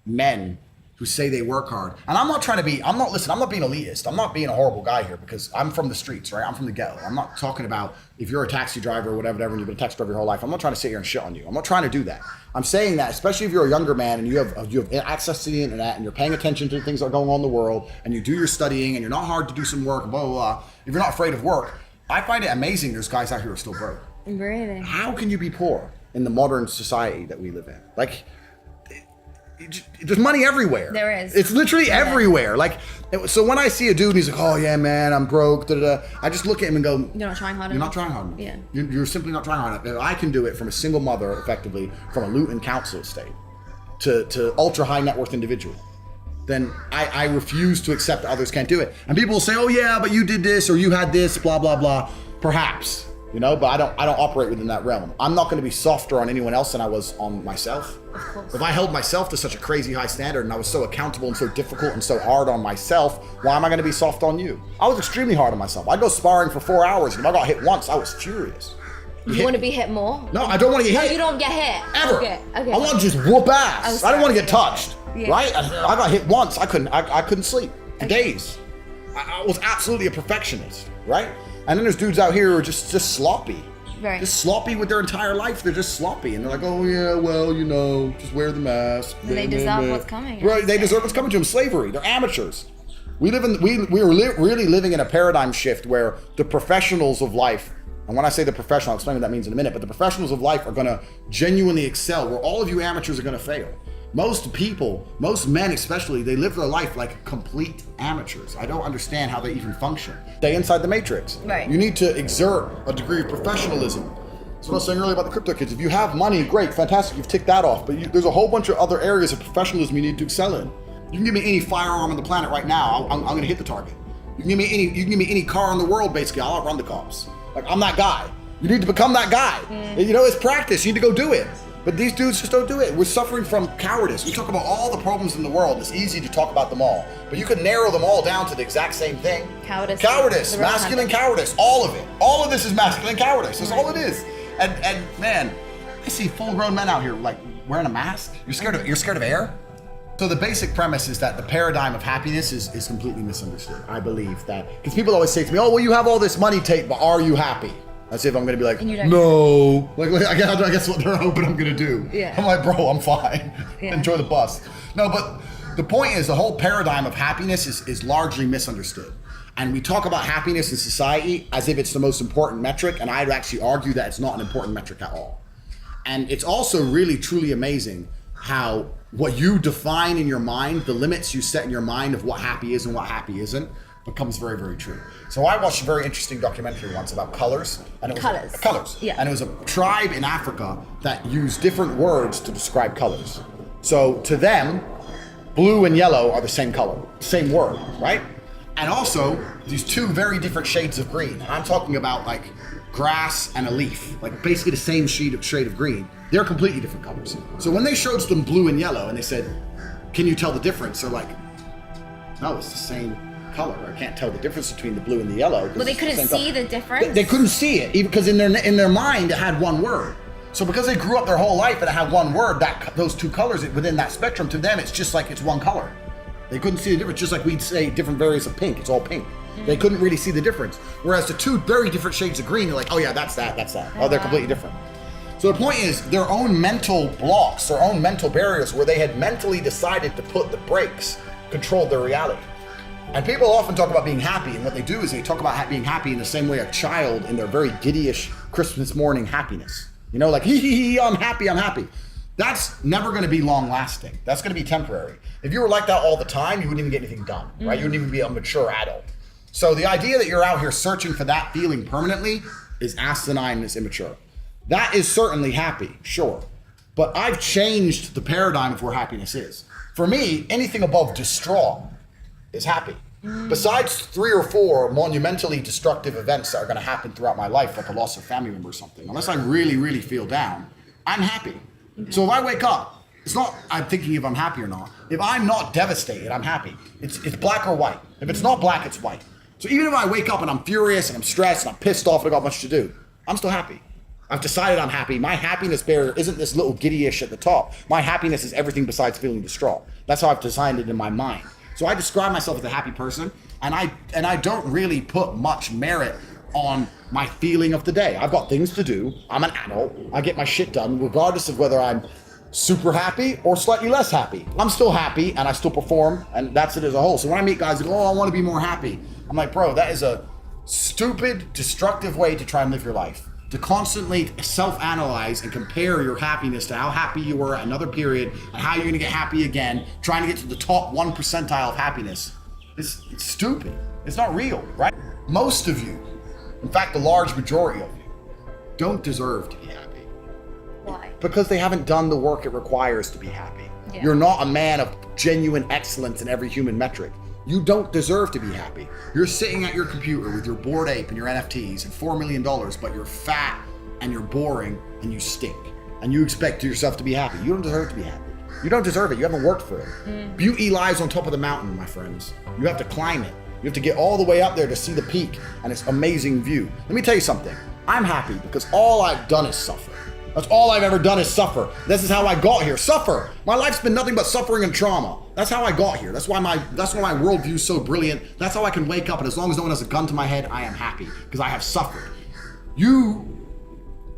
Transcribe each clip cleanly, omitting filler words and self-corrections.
men who say they work hard. And I'm not being elitist. I'm not being a horrible guy here because I'm from the streets, right? I'm from the ghetto. I'm not talking about if you're a taxi driver or whatever, and you've been a taxi driver your whole life. I'm not trying to sit here and shit on you. I'm not trying to do that. I'm saying that, especially if you're a younger man and you have access to the internet and you're paying attention to the things that are going on in the world and you do your studying and you're not hard to do some work, blah, blah, blah. If you're not afraid of work, I find it amazing there's guys out here who are still broke. Really? How can you be poor in the modern society that we live in? Like, there's money everywhere. There is. It's literally everywhere. Like, so when I see a dude and he's like, oh yeah, man, I'm broke, da, da, da, I just look at him and go, you're not trying hard enough. You're not trying hard enough. Yeah. You're simply not trying hard enough. If I can do it from a single mother, effectively, from a Luton council estate to ultra high net worth individual, then I refuse to accept that others can't do it. And people will say, oh yeah, but you did this or you had this, blah, blah, blah. Perhaps. But I don't operate within that realm. I'm not going to be softer on anyone else than I was on myself. Of course. If I held myself to such a crazy high standard and I was so accountable and so difficult and so hard on myself, why am I going to be soft on you? I was extremely hard on myself. I'd go sparring for 4 hours, and if I got hit once, I was furious. You want to be hit more? No, I don't want to get hit. No, you don't get hit. Ever. Okay. I want to just whoop ass. I don't want to get touched. Yeah. Right? I got hit once. I couldn't sleep for days. I was absolutely a perfectionist. Right? And then there's dudes out here who are just sloppy. Right. Just sloppy with their entire life. They're just sloppy, and they're like, "Oh yeah, well, just wear the mask." And they deserve what's coming. Right? They deserve what's coming to them. Slavery. They're amateurs. We are really living in a paradigm shift where the professionals of life, and when I say the professional, I'll explain what that means in a minute. But the professionals of life are going to genuinely excel, where all of you amateurs are going to fail. Most people, most men especially, they live their life like complete amateurs. I don't understand how they even function. Stay inside the matrix. Right. You need to exert a degree of professionalism. That's what I was saying earlier about the crypto kids. If you have money, great, fantastic, you've ticked that off. But there's a whole bunch of other areas of professionalism you need to excel in. You can give me any firearm on the planet right now, I'm going to hit the target. You can give me any car in the world, basically, I'll outrun the cops. Like, I'm that guy. You need to become that guy. It's practice. You need to go do it. But these dudes just don't do it. We're suffering from cowardice. We talk about all the problems in the world. It's easy to talk about them all. But you can narrow them all down to the exact same thing. Cowardice, masculine cowardice, all of it. All of this is masculine cowardice. That's all it is. And man, I see full-grown men out here like wearing a mask. You're scared of air? So the basic premise is that the paradigm of happiness is completely misunderstood. I believe that, because people always say to me, oh, well, you have all this money, Tate, but are you happy? As if I'm gonna be like, no. Like I guess what they're hoping I'm gonna do. Yeah. I'm like, bro, I'm fine. Yeah. Enjoy the bus. No, but the point is the whole paradigm of happiness is largely misunderstood. And we talk about happiness in society as if it's the most important metric, and I'd actually argue that it's not an important metric at all. And it's also really, truly amazing how what you define in your mind, the limits you set in your mind of what happy is and what happy isn't, becomes very, very true. So I watched a very interesting documentary once about colors. And it was colors. Yeah. And it was a tribe in Africa that used different words to describe colors. So to them, blue and yellow are the same color, same word, right? And also these two very different shades of green. And I'm talking about like grass and a leaf, like basically the same shade of green. They're completely different colors. So when they showed them blue and yellow and they said, can you tell the difference? They're like, no, it's the same color. I can't tell the difference between the blue and the yellow. Well, they couldn't see the difference? They couldn't see it, even because in their mind it had one word. So because they grew up their whole life and it had one word, those two colors within that spectrum, to them it's just like it's one color. They couldn't see the difference, just like we'd say different variants of pink, it's all pink. They couldn't really see the difference. Whereas the two very different shades of green, they're like, oh yeah, that's that. Oh, they're completely different. So the point is, their own mental blocks, their own mental barriers where they had mentally decided to put the brakes, controlled their reality. And people often talk about being happy, and what they do is they talk about being happy in the same way a child in their very giddyish Christmas morning happiness. Like, I'm happy. That's never going to be long lasting. That's going to be temporary. If you were like that all the time, you wouldn't even get anything done, right? You wouldn't even be a mature adult. So the idea that you're out here searching for that feeling permanently is asinine and it's immature. That is certainly happy, sure. But I've changed the paradigm of where happiness is. For me, anything above distraught is happy. Besides 3 or 4 monumentally destructive events that are going to happen throughout my life, like a loss of family member or something, unless I really, really feel down, I'm happy. So if I wake up, it's not I'm thinking if I'm happy or not. If I'm not devastated, I'm happy. It's black or white. If it's not black, it's white. So even if I wake up and I'm furious and I'm stressed and I'm pissed off and I got much to do, I'm still happy. I've decided I'm happy. My happiness barrier isn't this little giddyish at the top. My happiness is everything besides feeling distraught. That's how I've designed it in my mind. So I describe myself as a happy person, and I don't really put much merit on my feeling of the day. I've got things to do. I'm an adult. I get my shit done regardless of whether I'm super happy or slightly less happy. I'm still happy and I still perform, and that's it as a whole. So when I meet guys that go, oh, I want to be more happy, I'm like, bro, that is a stupid, destructive way to try and live your life. To constantly self-analyze and compare your happiness to how happy you were at another period and how you're gonna get happy again, trying to get to the top 1 percentile of happiness. It's stupid. It's not real, right? Most of you, in fact, the large majority of you, don't deserve to be happy. Why? Because they haven't done the work it requires to be happy. Yeah. You're not a man of genuine excellence in every human metric. You don't deserve to be happy. You're sitting at your computer with your Bored Ape and your NFTs and $4 million, but you're fat and you're boring and you stink. And you expect yourself to be happy. You don't deserve to be happy. You don't deserve it. You haven't worked for it. Beauty lies on top of the mountain, my friends. You have to climb it. You have to get all the way up there to see the peak and its amazing view. Let me tell you something. I'm happy because all I've done is suffer. That's all I've ever done is suffer. This is how I got here. Suffer. My life's been nothing but suffering and trauma. That's how I got here. That's why my worldview is so brilliant. That's how I can wake up, and as long as no one has a gun to my head, I am happy because I have suffered. You,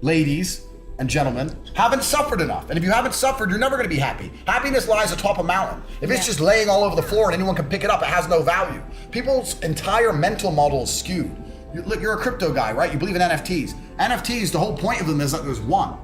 ladies and gentlemen, haven't suffered enough. And if you haven't suffered, you're never going to be happy. Happiness lies atop a mountain. If it's just laying all over the floor and anyone can pick it up, it has no value. People's entire mental model is skewed. You're a crypto guy, right? You believe in NFTs. NFTs, the whole point of them is that there's one.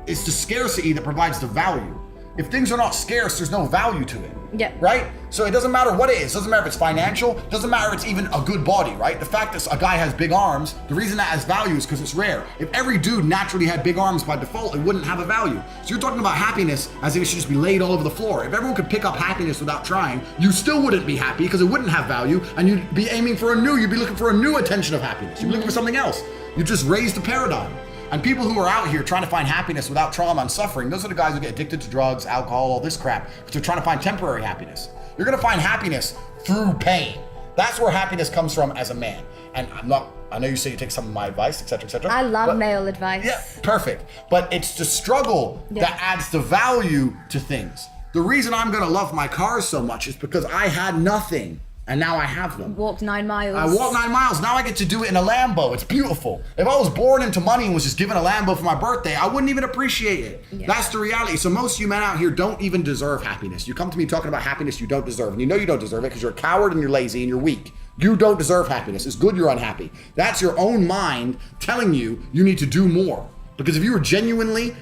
It's the scarcity that provides the value. If things are not scarce, there's no value to it. Yeah. Right? So it doesn't matter what it is. It doesn't matter if it's financial. It doesn't matter if it's even a good body, right? The fact that a guy has big arms, the reason that has value is because it's rare. If every dude naturally had big arms by default, it wouldn't have a value. So you're talking about happiness as if it should just be laid all over the floor. If everyone could pick up happiness without trying, you still wouldn't be happy because it wouldn't have value, and you'd be aiming for you'd be looking for a new attention of happiness. You'd be looking for something else. You just raised the paradigm. And people who are out here trying to find happiness without trauma and suffering, those are the guys who get addicted to drugs, alcohol, all this crap, because they're trying to find temporary happiness. You're gonna find happiness through pain. That's where happiness comes from as a man. And I know you say you take some of my advice, etc., etc. I love male advice. Yeah, perfect. But it's the struggle that adds the value to things. The reason I'm gonna love my cars so much is because I had nothing. And now I have them. Walked 9 miles. I walked 9 miles. Now I get to do it in a Lambo. It's beautiful. If I was born into money and was just given a Lambo for my birthday, I wouldn't even appreciate it. Yeah. That's the reality. So most of you men out here don't even deserve happiness. You come to me talking about happiness you don't deserve. And you know you don't deserve it because you're a coward and you're lazy and you're weak. You don't deserve happiness. It's good you're unhappy. That's your own mind telling you you need to do more. Because if you were genuinely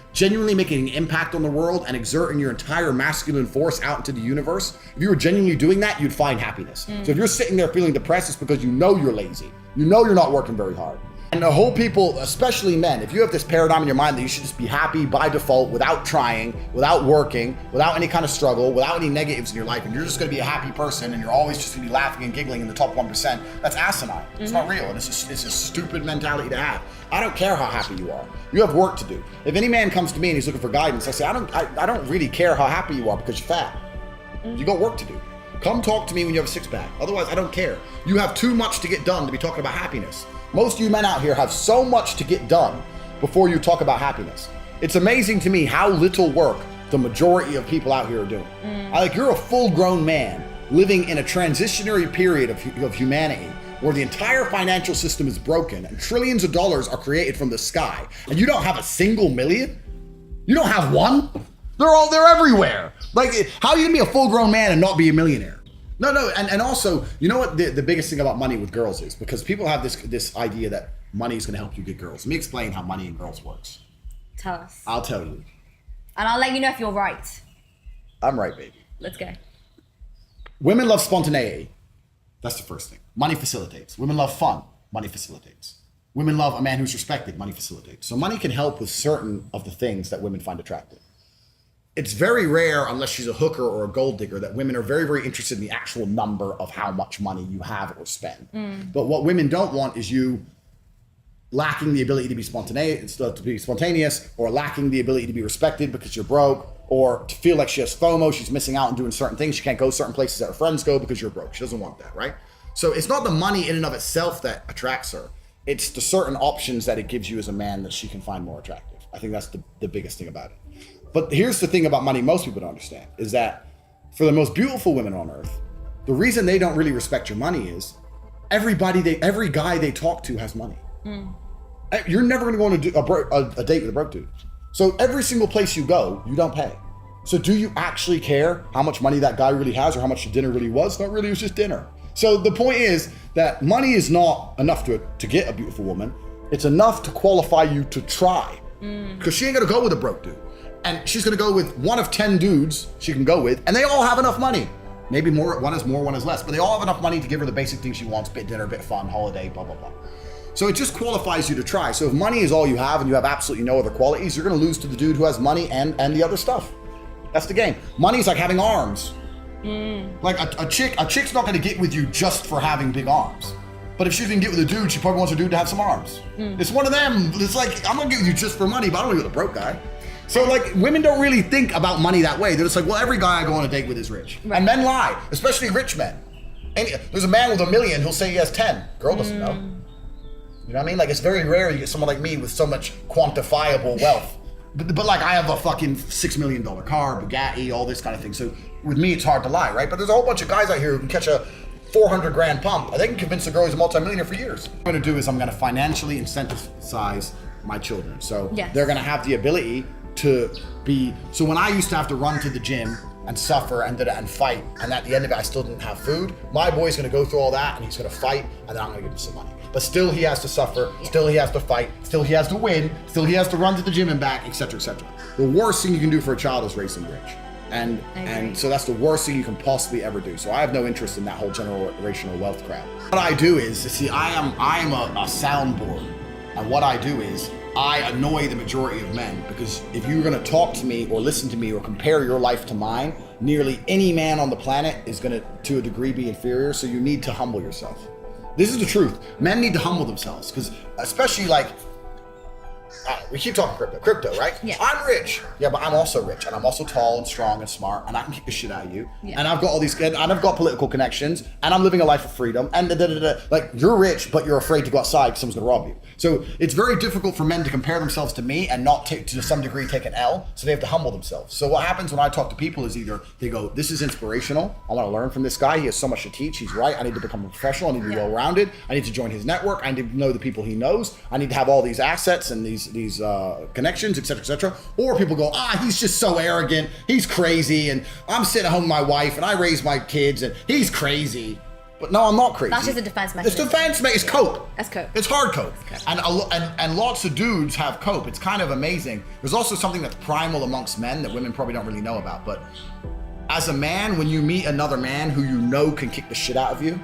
making an impact on the world and exerting your entire masculine force out into the universe, if you were genuinely doing that, you'd find happiness. So if you're sitting there feeling depressed, it's because you know you're lazy. You know you're not working very hard. And the whole people, especially men, if you have this paradigm in your mind that you should just be happy by default without trying, without working, without any kind of struggle, without any negatives in your life, and you're just gonna be a happy person and you're always just gonna be laughing and giggling in the top 1%, that's asinine. It's not real, and it's a stupid mentality to have. I don't care how happy you are. You have work to do. If any man comes to me and he's looking for guidance, I say, I don't really care how happy you are because you're fat. You got work to do. Come talk to me when you have a six-pack. Otherwise, I don't care. You have too much to get done to be talking about happiness. Most of you men out here have so much to get done before you talk about happiness. It's amazing to me how little work the majority of people out here are doing. You're a full-grown man living in a transitionary period of humanity where the entire financial system is broken and trillions of dollars are created from the sky, and you don't have a single million? You don't have one? They're everywhere. How are you gonna be a full-grown man and not be a millionaire? No, and also, you know what the biggest thing about money with girls is? Because people have this idea that money is gonna help you get girls. Let me explain how money and girls works. Tell us. I'll tell you. And I'll let you know if you're right. I'm right, baby. Let's go. Women love spontaneity. That's the first thing. Money facilitates. Women love fun. Money facilitates. Women love a man who's respected. Money facilitates. So money can help with certain of the things that women find attractive. It's very rare, unless she's a hooker or a gold digger, that women are very, very interested in the actual number of how much money you have or spend. But what women don't want is you lacking the ability to be spontaneous, or lacking the ability to be respected because you're broke, or to feel like she has FOMO, she's missing out on doing certain things. She can't go certain places that her friends go because you're broke. She doesn't want that, right? So it's not the money in and of itself that attracts her. it's the certain options that it gives you as a man that she can find more attractive. I think that's the biggest thing about it. But here's the thing about money most people don't understand, is that for the most beautiful women on earth, the reason they don't really respect your money is every guy they talk to has money. You're never going to go on a date with a broke dude. So every single place you go, you don't pay. So do you actually care how much money that guy really has or how mumuch the dinner really was? Not really, it was just dinner. So the point is that money is not enough to get a beautiful woman. It's enough to qualify you to try. Because she ain't gonna go with a broke dude. And she's gonna go with one of 10 dudes she can go with, and they all have enough money. Maybe more, one is less, but they all have enough money to give her the basic things she wants, bit dinner, bit fun, holiday, blah, blah, blah. So it just qualifies you to try. So if money is all you have and you have absolutely no other qualities, you're gonna lose to the dude who has money and the other stuff. That's the game. Money is like having arms. Like a chick's not gonna get with you just for having big arms. But if she's gonna get with a dude, she probably wants a dude to have some arms. It's one of them. It's like, I'm gonna get with you just for money, but I don't want to get with a broke guy. So like, women don't really think about money that way. They're just like, well, every guy I go on a date with is rich. Right. And men lie, especially rich men. And there's a man with $1 million who'll say he has 10. Girl doesn't know. You know what I mean? Like, it's very rare you get someone like me with so much quantifiable wealth. But like, I have a fucking $6 million car, Bugatti, all this kind of thing. So with me, it's hard to lie, right? But there's a whole bunch of guys out here who can catch a 400 grand pump. They can convince a girl he's a multi-millionaire for years. What I'm gonna do is I'm gonna financially incentivize my children. So they're gonna have the ability to be, so when I used to have to run to the gym and suffer and fight, and at the end of it, I still didn't have food, my boy's gonna go through all that and he's gonna fight, and then I'm gonna give him some money. But still he has to suffer, still he has to fight, still he has to win, still he has to run to the gym and back, etc., etc. The worst thing you can do for a child is raise them rich. And so that's the worst thing you can possibly ever do. So I have no interest in that whole generational wealth crowd. What I do is, see, I am a soundboard. And what I do is, I annoy the majority of men, because if you're gonna talk to me or listen to me or compare your life to mine, nearly any man on the planet is gonna, to a degree, be inferior, so you need to humble yourself. This is the truth. Men need to humble themselves, because especially like, we keep talking crypto, right? Yeah. I'm rich. Yeah, but I'm also rich, and I'm also tall and strong and smart, and I can kick the shit out of you. Yeah. And I've got all these, and I've got political connections, and I'm living a life of freedom, and like, you're rich, but you're afraid to go outside because someone's gonna rob you. So it's very difficult for men to compare themselves to me and not take, to some degree, take an L, so they have to humble themselves. So what happens when I talk to people is either they go, this is inspirational, I wanna learn from this guy, he has so much to teach, he's right, I need to become a professional, I need to be well-rounded, I need to join his network, I need to know the people he knows, I need to have all these assets and these connections, etc., etc. Or people go, he's just so arrogant, he's crazy, and I'm sitting at home with my wife, and I raise my kids, and he's crazy. But no, I'm not crazy. That's just a defense mechanism. It's defense, mate. It's cope. That's cope. It's hard cope. And lots of dudes have cope. It's kind of amazing. There's also something that's primal amongst men that women probably don't really know about. But as a man, when you meet another man who you know can kick the shit out of you,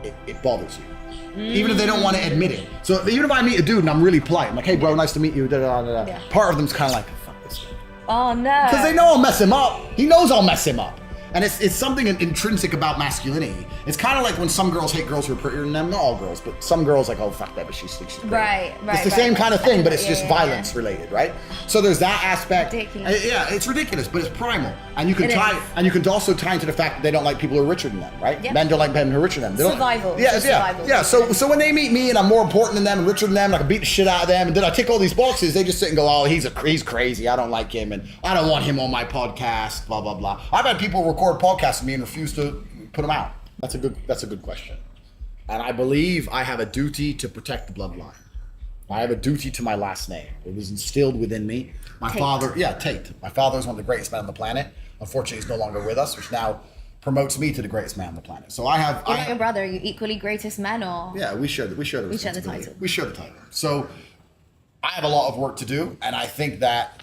it bothers you. Even if they don't want to admit it. So even if I meet a dude and I'm really polite, I'm like, hey bro, nice to meet you, Yeah. Part of them's kind of like, fuck this guy. Oh no. Because they know I'll mess him up. He knows I'll mess him up. And it's something intrinsic about masculinity. It's kind of like when some girls hate girls who are prettier than them. Not all girls, but some girls like, oh fuck that, but she thinks she's pretty. Right. It's the same kind of thing, but it's just violence related, right? So there's that aspect. Ridiculous. Yeah, it's ridiculous, but it's primal. And you can also tie into the fact that they don't like people who are richer than them, right? Yep. Men don't like men who are richer than them. Survival. Yeah. So when they meet me and I'm more important than them and richer than them, and I can beat the shit out of them, and then I tick all these boxes, they just sit and go, oh, he's crazy. I don't like him, and I don't want him on my podcast. Blah blah blah. I've had people record podcasts with me and refuse to put them out. That's a good question. And I believe I have a duty to protect the bloodline. I have a duty to my last name. It was instilled within me. My father, Tate. My father is one of the greatest men on the planet. Unfortunately, he's no longer with us, which now promotes me to the greatest man on the planet. So I have. You're like your brother. Are you equally greatest men, or? Yeah, we share the title. We share the title. So I have a lot of work to do, and I think that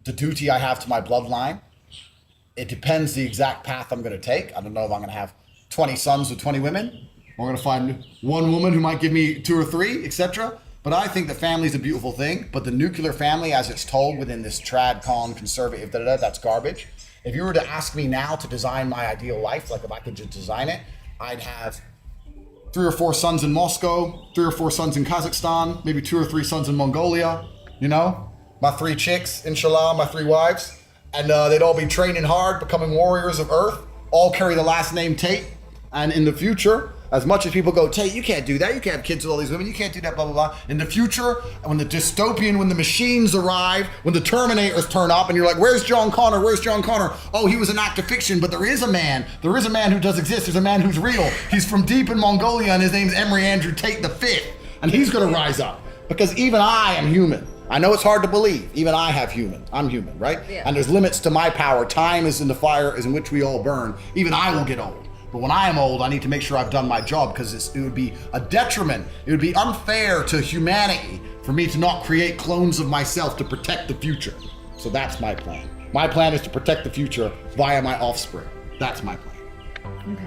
the duty I have to my bloodline, it depends the exact path I'm going to take. I don't know if I'm going to have 20 sons with 20 women. I'm going to find one woman who might give me 2 or 3, etc. But I think the family is a beautiful thing. But the nuclear family, as it's told within this trad, con, conservative, that's garbage. If you were to ask me now to design my ideal life, like if I could just design it, I'd have 3 or 4 sons in Moscow, 3 or 4 sons in Kazakhstan, maybe 2 or 3 sons in Mongolia, my 3 chicks, inshallah, my 3 wives. And they'd all be training hard, becoming warriors of Earth, all carry the last name Tate. And in the future, as much as people go, Tate, you can't do that. You can't have kids with all these women. You can't do that, blah, blah, blah. In the future, when the dystopian, when the machines arrive, when the Terminators turn up and you're like, where's John Connor? Where's John Connor? Oh, he was an act of fiction, but there is a man. There is a man who does exist. There's a man who's real. He's from deep in Mongolia and his name's Emery Andrew Tate V. And he's going to rise up because even I am human. I know it's hard to believe. Even I have human. I'm human, right? Yeah. And there's limits to my power. Time is in the fire is in which we all burn. Even I will get old. But when I am old, I need to make sure I've done my job because it would be a detriment. It would be unfair to humanity for me to not create clones of myself to protect the future. So that's my plan. My plan is to protect the future via my offspring. That's my plan. Okay.